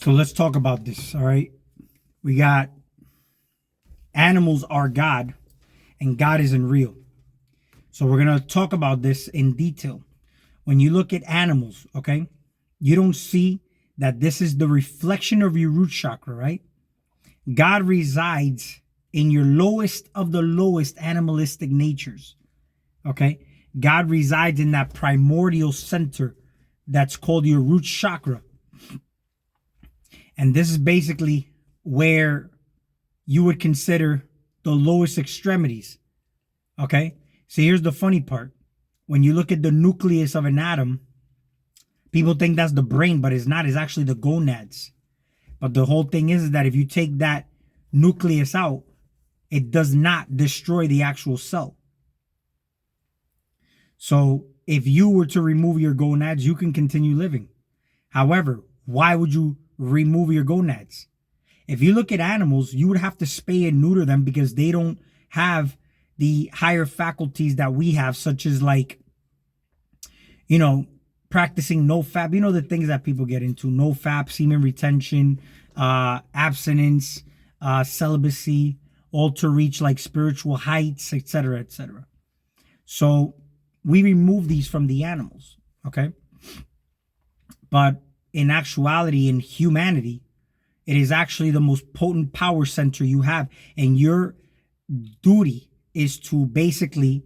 So let's talk about this. All right. We got animals are God and God isn't real. So we're going to talk about this in detail. When you look at animals, okay, you don't see that this is the reflection of your root chakra, right? God resides in your lowest of the lowest animalistic natures, okay? God resides in that primordial center that's called your root chakra. And this is basically where you would consider the lowest extremities. Okay. So here's the funny part. When you look at the nucleus of an atom, people think that's the brain, but it's not. It's actually the gonads. But the whole thing is that if you take that nucleus out, it does not destroy the actual cell. So if you were to remove your gonads, you can continue living. However, why would you remove your gonads? If you look at animals, you would have to spay and neuter them because they don't have the higher faculties that we have, such as like, practicing no fap, the things that people get into, no fap, semen retention, abstinence, celibacy, all to reach like spiritual heights, etc., etc. So we remove these from the animals, okay? But in actuality, in humanity, it is actually the most potent power center you have. And your duty is to basically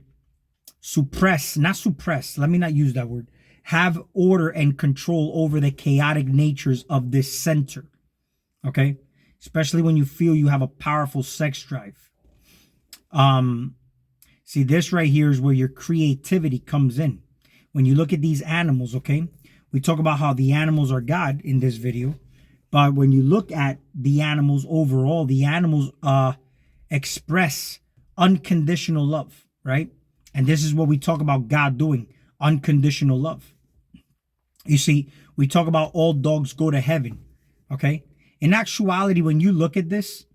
let me not use that word, have order and control over the chaotic natures of this center. Okay? Especially when you feel you have a powerful sex drive. See, this right here is where your creativity comes in. When you look at these animals, okay? We talk about how the animals are God in this video. But when you look at the animals overall, the animals express unconditional love, right? And this is what we talk about God doing, unconditional love. You see, we talk about all dogs go to heaven, okay? In actuality, when you look at this,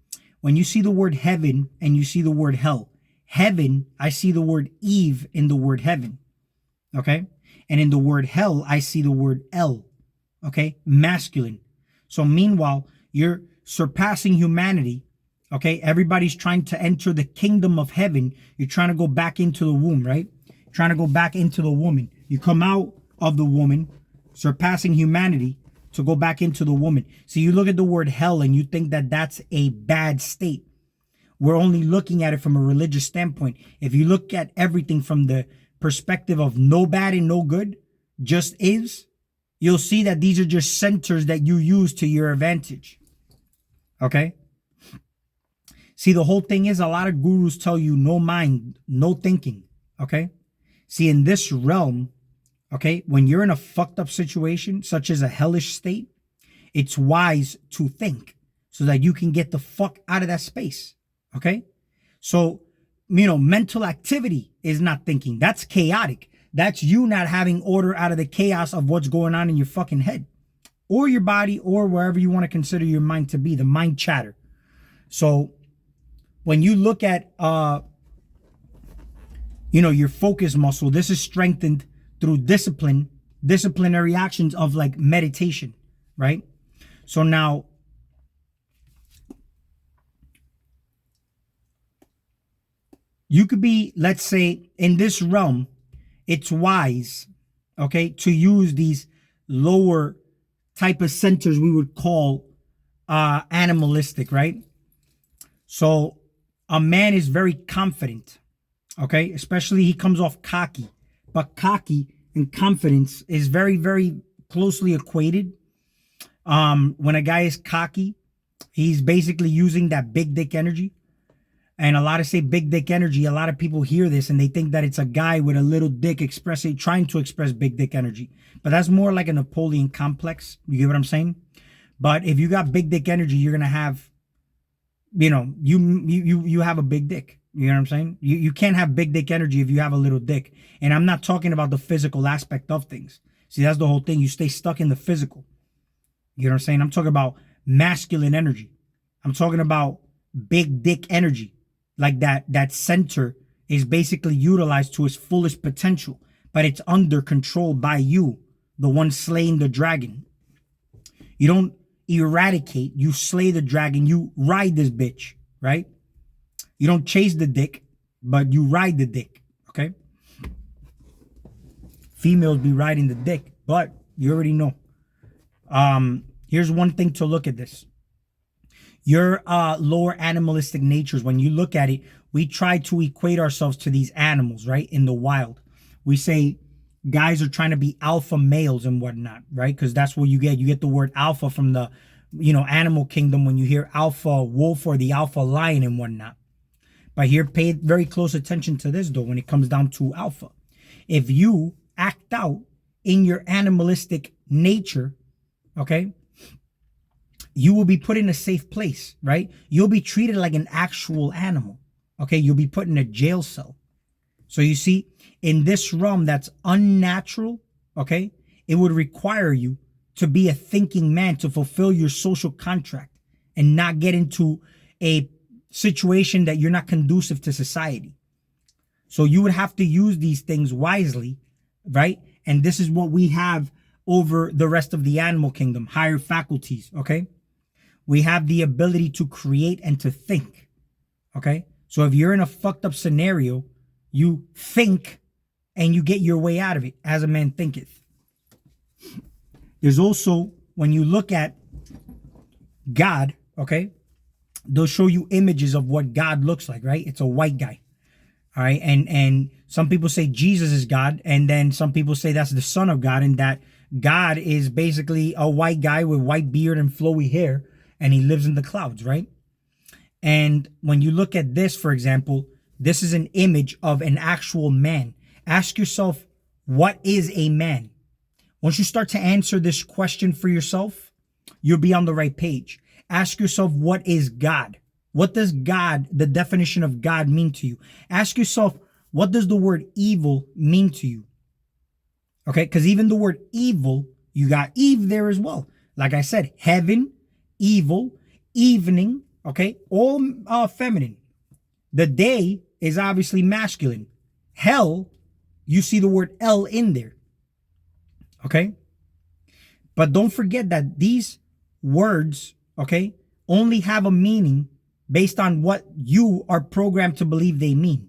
when you see the word heaven and you see the word hell, heaven, I see the word Eve in the word heaven, okay? And in the word hell, I see the word El, okay? Masculine. So meanwhile, you're surpassing humanity, okay? Everybody's trying to enter the kingdom of heaven. You're trying to go back into the womb, right? Trying to go back into the woman. You come out of the woman, surpassing humanity to go back into the woman. So you look at the word hell and you think that that's a bad state. We're only looking at it from a religious standpoint. If you look at everything from the perspective of no bad and no good, just is, you'll see that these are just centers that you use to your advantage. Okay? See, the whole thing is a lot of gurus tell you no mind, no thinking. Okay? See, in this realm, okay, when you're in a fucked up situation, such as a hellish state, it's wise to think so that you can get the fuck out of that space. Okay? So, mental activity is not thinking. That's chaotic. That's you not having order out of the chaos of what's going on in your fucking head or your body or wherever you want to consider your mind to be, the mind chatter. So when you look at, your focus muscle, this is strengthened through disciplinary actions of like meditation, right? So now, you could be, let's say, in this realm, it's wise, okay, to use these lower type of centers we would call animalistic, right? So a man is very confident, okay, especially he comes off cocky, but cocky and confidence is very, very closely equated. When a guy is cocky, he's basically using that big dick energy. And a lot of say big dick energy. A lot of people hear this and they think that it's a guy with a little dick trying to express big dick energy. But that's more like a Napoleon complex. You get what I'm saying? But if you got big dick energy, you're gonna have, you have a big dick. You know what I'm saying? You can't have big dick energy if you have a little dick. And I'm not talking about the physical aspect of things. See, that's the whole thing. You stay stuck in the physical. You know what I'm saying? I'm talking about masculine energy. I'm talking about big dick energy. Like that center is basically utilized to its fullest potential, but it's under control by you, the one slaying the dragon. You don't eradicate, you slay the dragon, you ride this bitch, right? You don't chase the dick, but you ride the dick, okay? Females be riding the dick, but you already know. Here's one thing to look at this. Your lower animalistic natures, when you look at it, we try to equate ourselves to these animals, right? In the wild. We say guys are trying to be alpha males and whatnot, right? Because that's what you get. You get the word alpha from the, animal kingdom when you hear alpha wolf or the alpha lion and whatnot. But here, pay very close attention to this, though, when it comes down to alpha. If you act out in your animalistic nature, okay, you will be put in a safe place, right? You'll be treated like an actual animal, okay? You'll be put in a jail cell. So you see, in this realm that's unnatural, okay, it would require you to be a thinking man to fulfill your social contract and not get into a situation that you're not conducive to society. So you would have to use these things wisely, right? And this is what we have over the rest of the animal kingdom, higher faculties, okay? We have the ability to create and to think, okay? So if you're in a fucked up scenario, you think and you get your way out of it, as a man thinketh. There's also, when you look at God, okay, they'll show you images of what God looks like, right? It's a white guy, all right? And some people say Jesus is God, and then some people say that's the Son of God, and that God is basically a white guy with white beard and flowy hair, and he lives in the clouds, right? And when you look at this, for example, this is an image of an actual man. Ask yourself, what is a man? Once you start to answer this question for yourself, you'll be on the right page. Ask yourself, what is God? What does God, the definition of God, mean to you? Ask yourself, what does the word evil mean to you? Okay, because even the word evil, you got Eve there as well. Like I said, heaven, evil, evening, okay, all feminine. The day is obviously masculine. Hell, you see the word El in there. Okay? But don't forget that these words, okay, only have a meaning based on what you are programmed to believe they mean.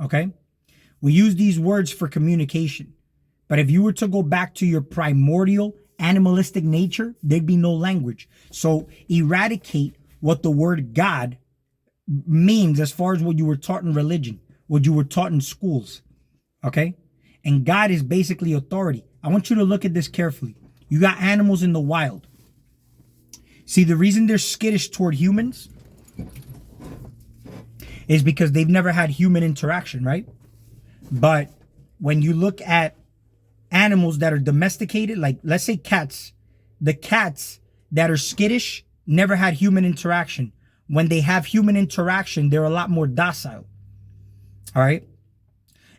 Okay? We use these words for communication. But if you were to go back to your primordial animalistic nature, there'd be no language. So eradicate what the word God means as far as what you were taught in religion, what you were taught in schools. Okay? And God is basically authority. I want you to look at this carefully. You got animals in the wild. See, the reason they're skittish toward humans is because they've never had human interaction, right? But when you look at animals that are domesticated, like let's say cats, the cats that are skittish never had human interaction. When they have human interaction, they're a lot more docile. All right?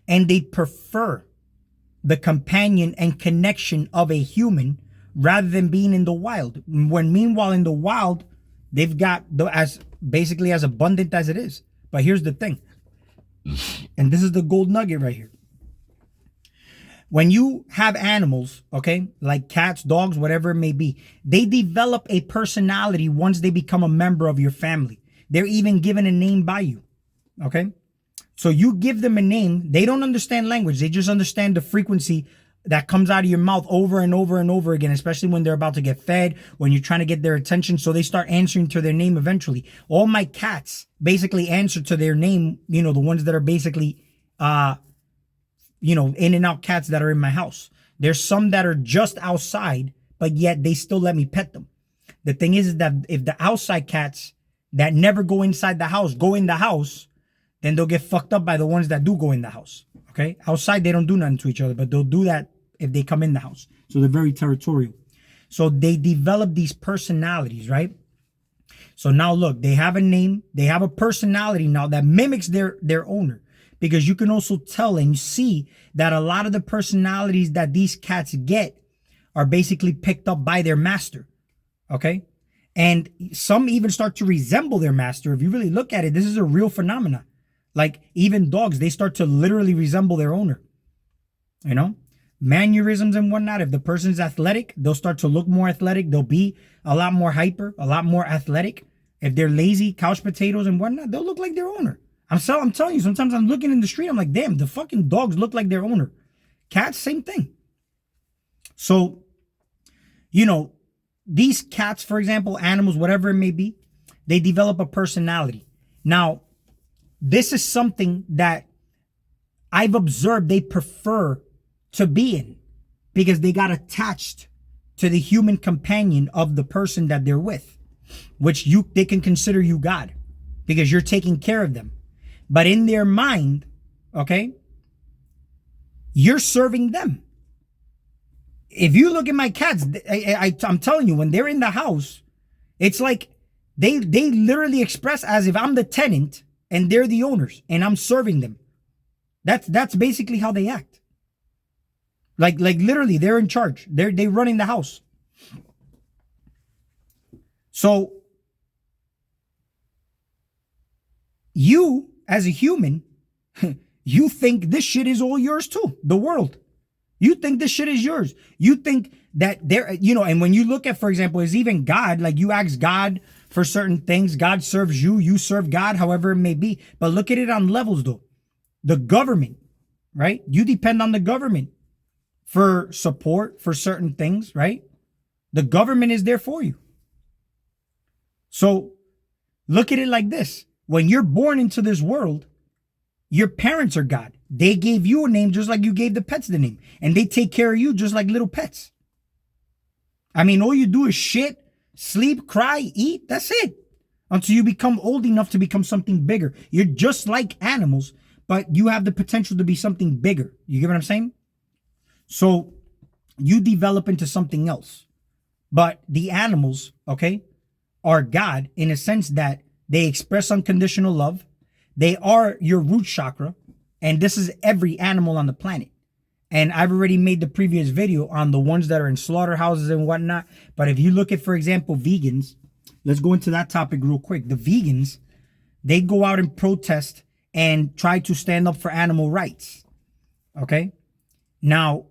And they prefer the companion and connection of a human rather than being in the wild. When meanwhile in the wild, they've got as basically as abundant as it is. But here's the thing. And this is the gold nugget right here. When you have animals, okay, like cats, dogs, whatever it may be, they develop a personality once they become a member of your family. They're even given a name by you, okay? So you give them a name. They don't understand language. They just understand the frequency that comes out of your mouth over and over and over again, especially when they're about to get fed, when you're trying to get their attention. So they start answering to their name eventually. All my cats basically answer to their name, the ones that are basically, in and out cats that are in my house. There's some that are just outside, but yet they still let me pet them. The thing is that if the outside cats that never go inside the house go in the house, then they'll get fucked up by the ones that do go in the house. Okay? Outside, they don't do nothing to each other, but they'll do that if they come in the house. So they're very territorial. So they develop these personalities, right? So now look, they have a name, they have a personality now that mimics their owner. Because you can also tell and see that a lot of the personalities that these cats get are basically picked up by their master. Okay? And some even start to resemble their master. If you really look at it, this is a real phenomenon. Like even dogs, they start to literally resemble their owner. mannerisms and whatnot. If the person's athletic, they'll start to look more athletic. They'll be a lot more hyper, a lot more athletic. If they're lazy, couch potatoes and whatnot, they'll look like their owner. I'm telling you, sometimes I'm looking in the street, I'm like, damn, the fucking dogs look like their owner. Cats, same thing. So, these cats, for example, animals, whatever it may be, they develop a personality. Now, this is something that I've observed they prefer to be in because they got attached to the human companion of the person that they're with, which they can consider you God because you're taking care of them. But in their mind, okay, you're serving them. If you look at my cats, I'm telling you, when they're in the house, it's like they literally express as if I'm the tenant and they're the owners and I'm serving them. That's basically how they act. Like literally, they're in charge. They running the house. So you, as a human, you think this shit is all yours too. The world. You think this shit is yours. You think that and when you look at, for example, is even God, like you ask God for certain things. God serves you. You serve God, however it may be. But look at it on levels though. The government, right? You depend on the government for support for certain things, right? The government is there for you. So look at it like this. When you're born into this world, your parents are God. They gave you a name just like you gave the pets the name. And they take care of you just like little pets. I mean, all you do is shit, sleep, cry, eat. That's it. Until you become old enough to become something bigger. You're just like animals, but you have the potential to be something bigger. You get what I'm saying? So you develop into something else. But the animals, okay, are God in a sense that they express unconditional love. They are your root chakra. And this is every animal on the planet. And I've already made the previous video on the ones that are in slaughterhouses and whatnot. But if you look at, for example, vegans, let's go into that topic real quick. The vegans, they go out and protest and try to stand up for animal rights. Okay? Now,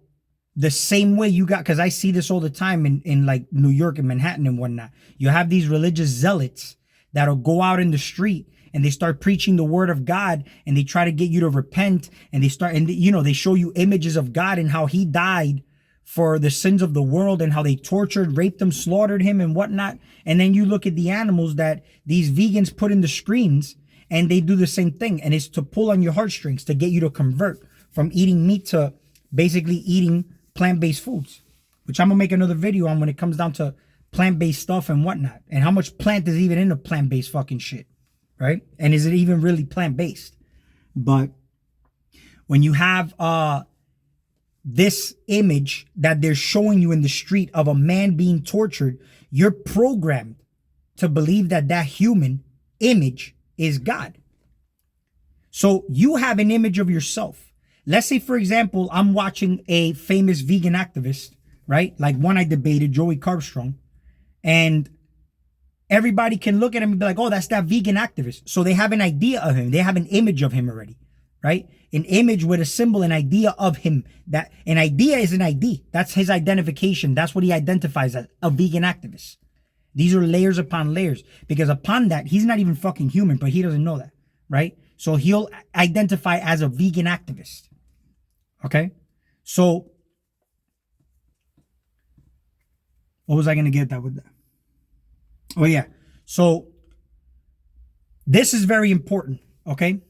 the same way you got, because I see this all the time in like New York and Manhattan and whatnot. You have these religious zealots that'll go out in the street and they start preaching the word of God and they try to get you to repent and they show you images of God and how he died for the sins of the world and how they tortured, raped him, slaughtered him and whatnot. And then you look at the animals that these vegans put in the screens and they do the same thing. And it's to pull on your heartstrings to get you to convert from eating meat to basically eating plant-based foods, which I'm gonna make another video on when it comes down to plant-based stuff and whatnot and how much plant is even in the plant-based fucking shit. Right? And is it even really plant-based? But when you have this image that they're showing you in the street of a man being tortured, you're programmed to believe that that human image is God. So you have an image of yourself. Let's say, for example, I'm watching a famous vegan activist, right? Like one I debated, Joey Carbstrong, and everybody can look at him and be like, oh, that's that vegan activist. So they have an idea of him. They have an image of him already, right? An image with a symbol, an idea of him. That an idea is an ID. That's his identification. That's what he identifies as, a vegan activist. These are layers upon layers. Because upon that, he's not even fucking human, but he doesn't know that, right? So he'll identify as a vegan activist. Okay? So, what was I going to get that with that? Oh, yeah. So this is very important, okay?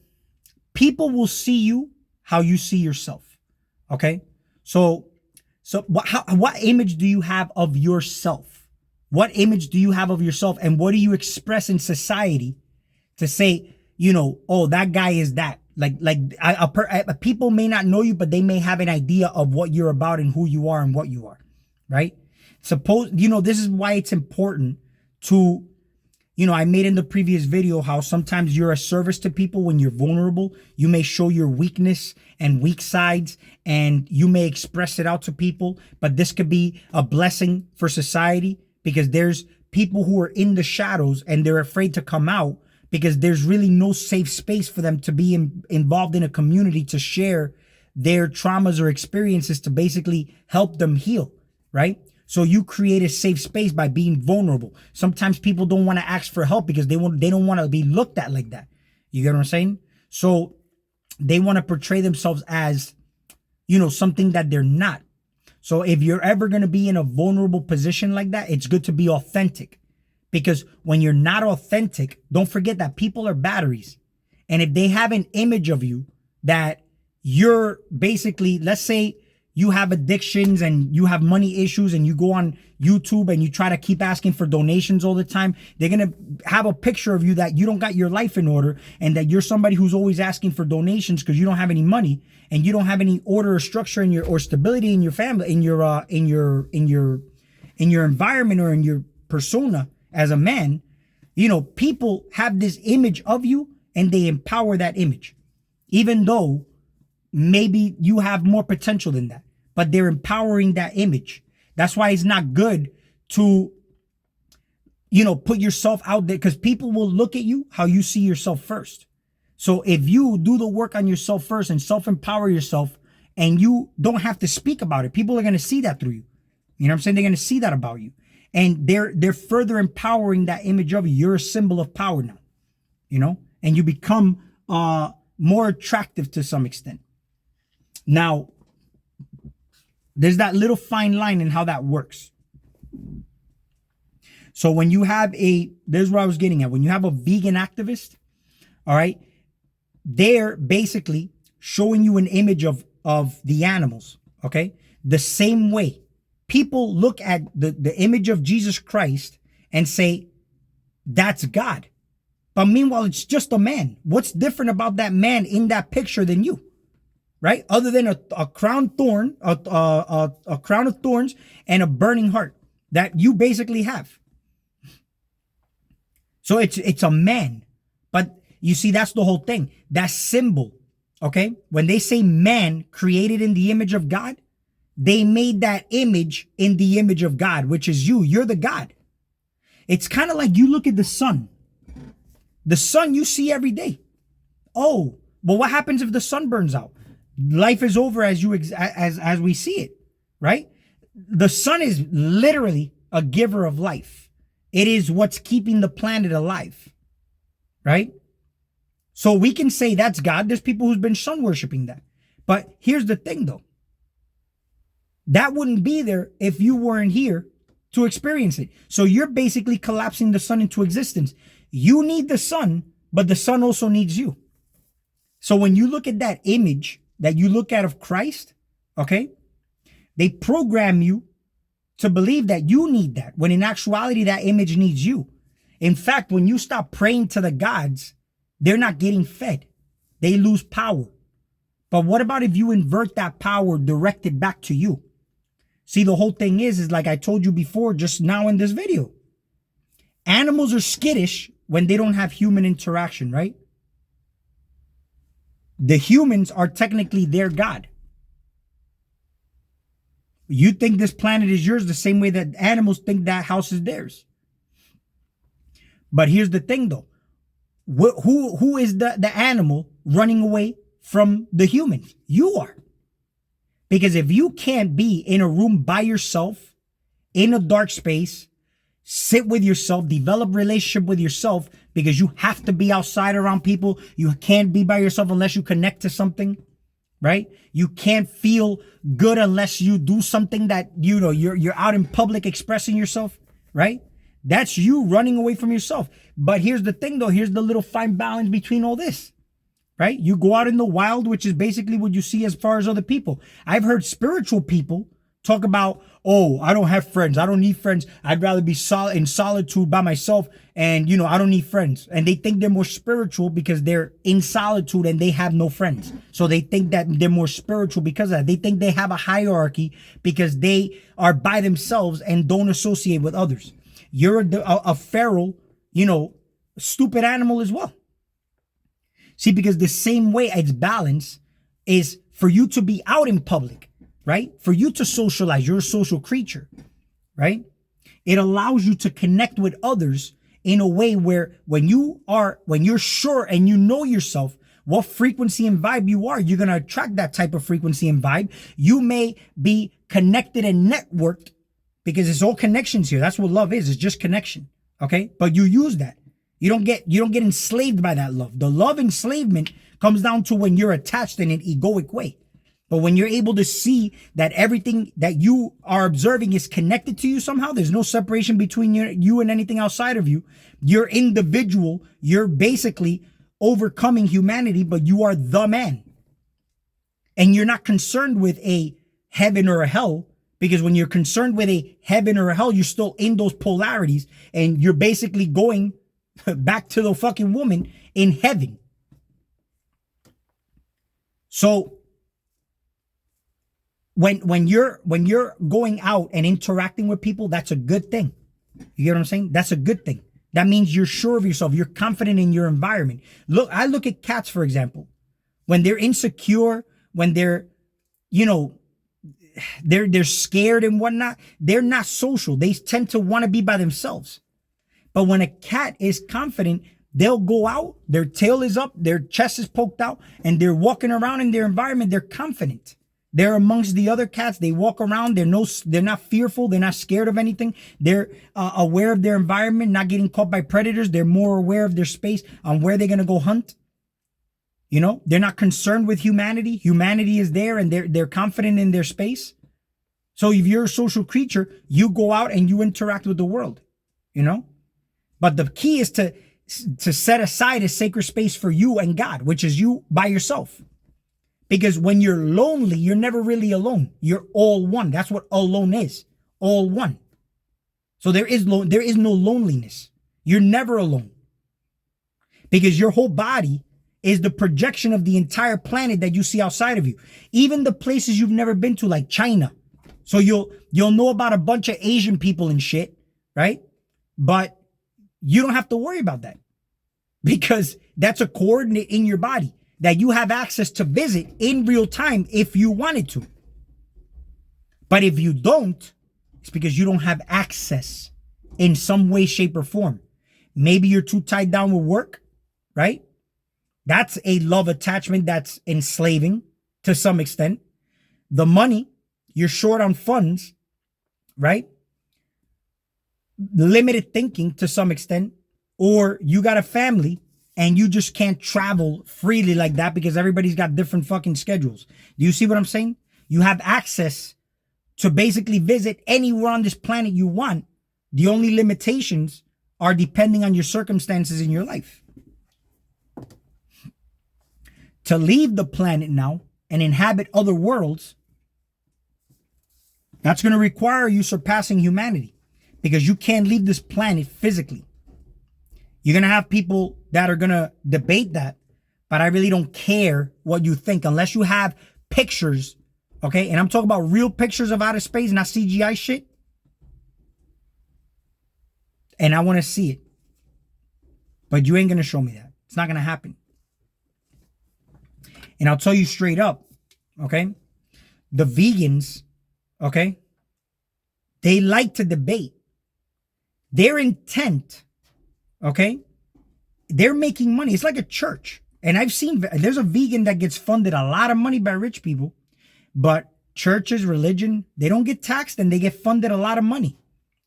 People will see you how you see yourself, okay? So what image do you have of yourself? What image do you have of yourself? And what do you express in society to say, oh, that guy is that? People may not know you, but they may have an idea of what you're about and who you are and what you are, right? This is why it's important to, I made in the previous video how sometimes you're a service to people when you're vulnerable. You may show your weakness and weak sides and you may express it out to people, but this could be a blessing for society because there's people who are in the shadows and they're afraid to come out because there's really no safe space for them to be involved in a community to share their traumas or experiences to basically help them heal, right? So you create a safe space by being vulnerable. Sometimes people don't want to ask for help because they don't want to be looked at like that. You get what I'm saying? So they want to portray themselves as, something that they're not. So if you're ever going to be in a vulnerable position like that, it's good to be authentic. Because when you're not authentic, don't forget that people are batteries. And if they have an image of you that you're basically, let's say you have addictions and you have money issues and you go on YouTube and you try to keep asking for donations all the time, they're going to have a picture of you that you don't got your life in order and that you're somebody who's always asking for donations because you don't have any money and you don't have any order or structure in or stability in your family, in your environment or in your persona as a man. People have this image of you and they empower that image, even though maybe you have more potential than that, but they're empowering that image. That's why it's not good to, put yourself out there, because people will look at you how you see yourself first. So if you do the work on yourself first and self-empower yourself, and you don't have to speak about it, people are going to see that through you. You know what I'm saying? They're going to see that about you. And they're further empowering that image of you. You're a symbol of power now, and you become more attractive to some extent. Now, there's that little fine line in how that works. So when you have there's where I was getting at. When you have a vegan activist, all right, they're basically showing you an image of the animals, okay? The same way people look at the image of Jesus Christ and say, that's God. But meanwhile, it's just a man. What's different about that man in that picture than you? Right? Other than a crown a crown of thorns and a burning heart that you basically have. So it's a man. But you see, that's the whole thing. That symbol, okay? When they say man created in the image of God, they made that image in the image of God, which is you. You're the God. It's kind of like you look at the sun. The sun you see every day. Oh, but what happens if the sun burns out? Life is over as we see it, right? The sun is literally a giver of life. It is what's keeping the planet alive, right? So we can say that's God. There's people who's been sun worshiping that. But here's the thing though. That wouldn't be there if you weren't here to experience it. So you're basically collapsing the sun into existence. You need the sun, but the sun also needs you. So when you look at that image that you look at of Christ, okay, they program you to believe that you need that, when in actuality, that image needs you. In fact, when you stop praying to the gods, they're not getting fed. They lose power. But what about if you invert that power directed back to you? See, the whole thing is like I told you before, just now in this video, animals are skittish when they don't have human interaction, right? The humans are technically their God. You think this planet is yours the same way that animals think that house is theirs. But here's the thing though. Who is the animal running away from the humans? You are. Because if you can't be in a room by yourself, in a dark space, sit with yourself, develop relationship with yourself, because you have to be outside around people. You can't be by yourself unless you connect to something, right? You can't feel good unless you do something that, you're out in public expressing yourself, right? That's you running away from yourself. But here's the thing though, here's the little fine balance between all this, right? You go out in the wild, which is basically what you see as far as other people. I've heard spiritual people talk about, oh, I don't have friends. I don't need friends. I'd rather be in solitude by myself. And, I don't need friends. And they think they're more spiritual because they're in solitude and they have no friends. So they think that they're more spiritual because of that. They think they have a hierarchy because they are by themselves and don't associate with others. You're a feral, stupid animal as well. See, because the same way it's balanced is for you to be out in public, right? For you to socialize, you're a social creature, right? It allows you to connect with others in a way where when you're sure and you know yourself, what frequency and vibe you are, you're going to attract that type of frequency and vibe. You may be connected and networked because it's all connections here. That's what love is. It's just connection. Okay. But you use that. You don't get enslaved by that love. The love enslavement comes down to when you're attached in an egoic way. But when you're able to see that everything that you are observing is connected to you somehow, there's no separation between you and anything outside of you. You're individual. You're basically overcoming humanity, but you are the man. And you're not concerned with a heaven or a hell, because when you're concerned with a heaven or a hell, you're still in those polarities and you're basically going back to the fucking woman in heaven. So when you're going out and interacting with people, that's a good thing. You get what I'm saying? That's a good thing. That means you're sure of yourself. You're confident in your environment. Look, I look at cats, for example. When they're insecure, when they're, they're scared and whatnot, they're not social. They tend to want to be by themselves. But when a cat is confident, they'll go out, their tail is up, their chest is poked out, and they're walking around in their environment. They're confident. They're amongst the other cats. They walk around. They're not fearful. They're not scared of anything. They're aware of their environment, not getting caught by predators. They're more aware of their space on where they're going to go hunt. They're not concerned with humanity. Humanity is there and they're confident in their space. So if you're a social creature, you go out and you interact with the world, But the key is to set aside a sacred space for you and God, which is you by yourself. Because when you're lonely, you're never really alone. You're all one. That's what alone is. All one. So there is no loneliness. You're never alone. Because your whole body is the projection of the entire planet that you see outside of you. Even the places you've never been to, like China. So you'll know about a bunch of Asian people and shit, right? But you don't have to worry about that. Because that's a coordinate in your body that you have access to visit in real time if you wanted to. But if you don't, it's because you don't have access in some way, shape, or form. Maybe you're too tied down with work, right? That's a love attachment that's enslaving to some extent. The money, you're short on funds, right? Limited thinking to some extent. Or you got a family and you just can't travel freely like that because everybody's got different fucking schedules. Do you see what I'm saying? You have access to basically visit anywhere on this planet you want. The only limitations are depending on your circumstances in your life. To leave the planet now and inhabit other worlds, that's going to require you surpassing humanity because you can't leave this planet physically. You're going to have people that are going to debate that, but I really don't care what you think unless you have pictures, okay? And I'm talking about real pictures of outer space, not CGI shit. And I want to see it. But you ain't going to show me that. It's not going to happen. And I'll tell you straight up, okay? The vegans, okay? They like to debate. Their intent, okay? They're making money. It's like a church. And I've seen, there's a vegan that gets funded a lot of money by rich people, but churches, religion, they don't get taxed and they get funded a lot of money.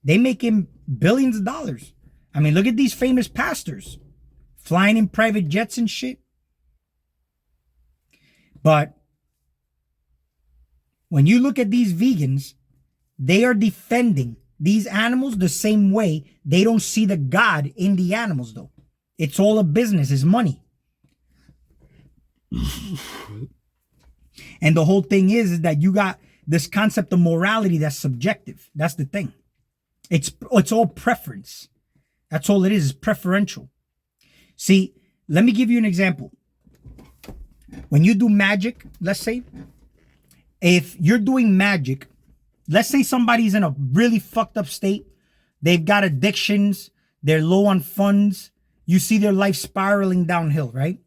They make him billions of dollars. I mean, look at these famous pastors flying in private jets and shit. But when you look at these vegans, they are defending these animals the same way. They don't see the God in the animals, though. It's all a business. It's money. And the whole thing is that you got this concept of morality that's subjective. That's the thing. It's all preference. That's all it is. It's preferential. See, let me give you an example. When you do magic, let's say, if you're doing magic, let's say somebody's in a really fucked up state. They've got addictions. They're low on funds. You see their life spiraling downhill, right?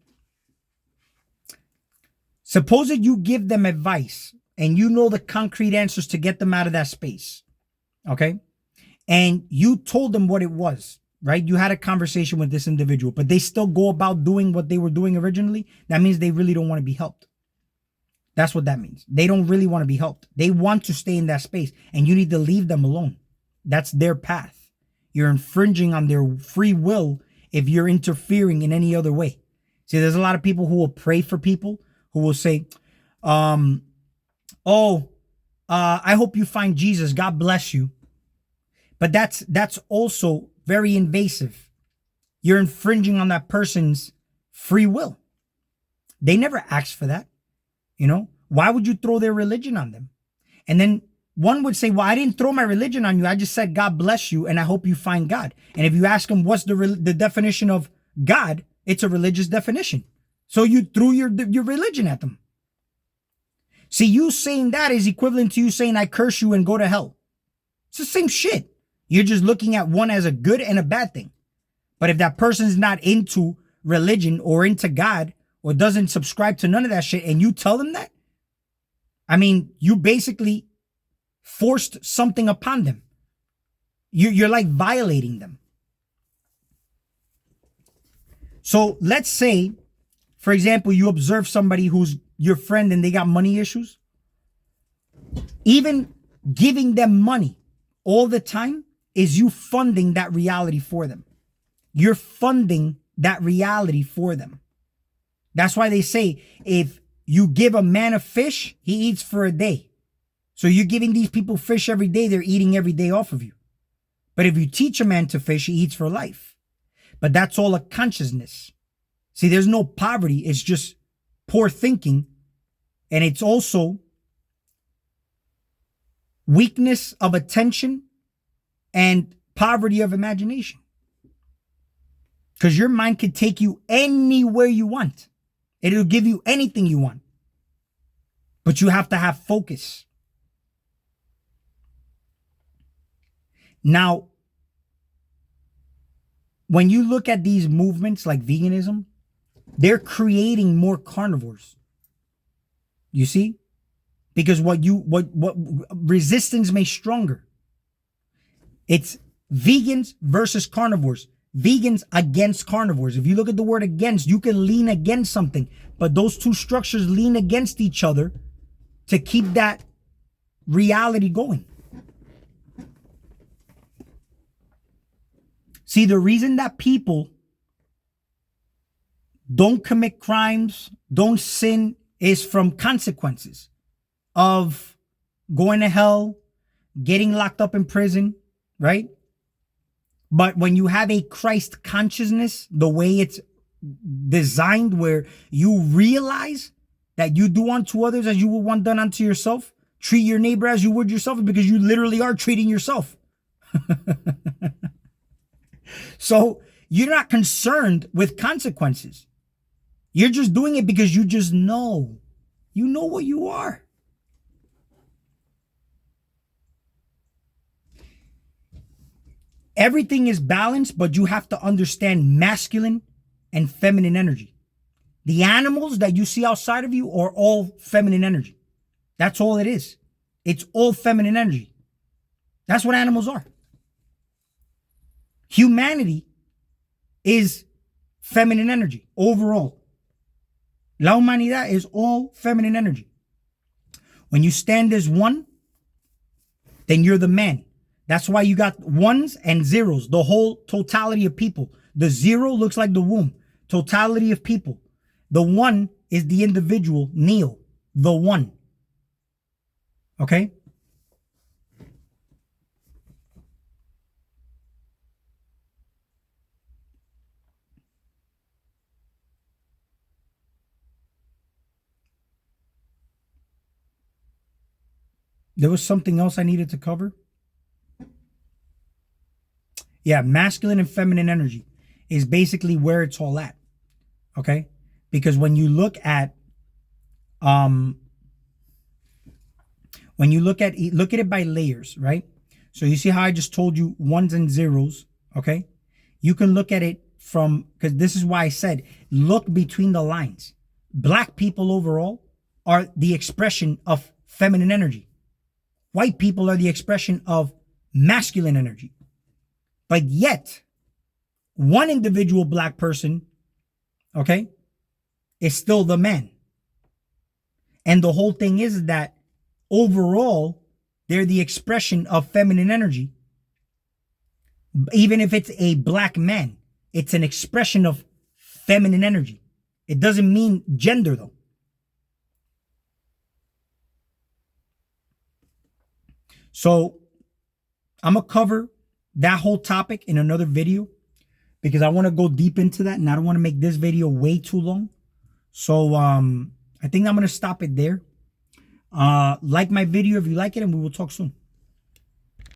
Suppose that you give them advice and you know the concrete answers to get them out of that space. Okay? And you told them what it was. right? You had a conversation with this individual, but they still go about doing what they were doing originally. That means they really don't want to be helped. That's what that means. They don't really want to be helped. They want to stay in that space, and you need to leave them alone. That's their path. You're infringing on their free will if you're interfering in any other way. See, there's a lot of people who will pray for people who will say, I hope you find Jesus. God bless you. But that's also very invasive. You're infringing on that person's free will. They never asked for that. You know, why would you throw their religion on them? And then one would say, well, I didn't throw my religion on you. I just said, God bless you, and I hope you find God. And if you ask them, what's the definition of God? It's a religious definition. So you threw your religion at them. See, you saying that is equivalent to you saying, I curse you and go to hell. It's the same shit. You're just looking at one as a good and a bad thing. But if that person's not into religion or into God or doesn't subscribe to none of that shit and you tell them that, I mean, you basically forced something upon them. You're like violating them. So let's say, for example, you observe somebody who's your friend and they got money issues. Even giving them money all the time is you funding that reality for them. You're funding that reality for them. That's why they say if you give a man a fish, he eats for a day. So you're giving these people fish every day, they're eating every day off of you. But if you teach a man to fish, he eats for life. But that's all a consciousness. See, there's no poverty. It's just poor thinking. And it's also weakness of attention and poverty of imagination. Because your mind can take you anywhere you want. It'll give you anything you want. But you have to have focus. Now, when you look at these movements like veganism, they're creating more carnivores. You see? Because what resistance makes stronger. It's vegans versus carnivores. Vegans against carnivores. If you look at the word against, you can lean against something. But those two structures lean against each other to keep that reality going. See, the reason that people don't commit crimes, don't sin, is from consequences of going to hell, getting locked up in prison, right? But when you have a Christ consciousness, the way it's designed, where you realize that you do unto others as you would want done unto yourself, treat your neighbor as you would yourself, because you literally are treating yourself. So you're not concerned with consequences. You're just doing it because you just know. You know what you are. Everything is balanced, but you have to understand masculine and feminine energy. The animals that you see outside of you are all feminine energy. That's all it is. It's all feminine energy. That's what animals are. Humanity is feminine energy overall. La humanidad is all feminine energy. When you stand as one, then you're the man. That's why you got ones and zeros, the whole totality of people. The zero looks like the womb, totality of people. The one is the individual, Neo, the one. Okay? There was something else I needed to cover. Yeah, masculine and feminine energy is basically where it's all at. Okay? Because when you look at it by layers, right? So you see how I just told you ones and zeros, okay? You can look at it from, because this is why I said, look between the lines. Black people overall are the expression of feminine energy. White people are the expression of masculine energy. But yet, one individual black person, okay, is still the man. And the whole thing is that overall, they're the expression of feminine energy. Even if it's a black man, it's an expression of feminine energy. It doesn't mean gender, though. So I'm going to cover that whole topic in another video because I want to go deep into that and I don't want to make this video way too long. So I think I'm going to stop it there. Like my video if you like it, and we will talk soon.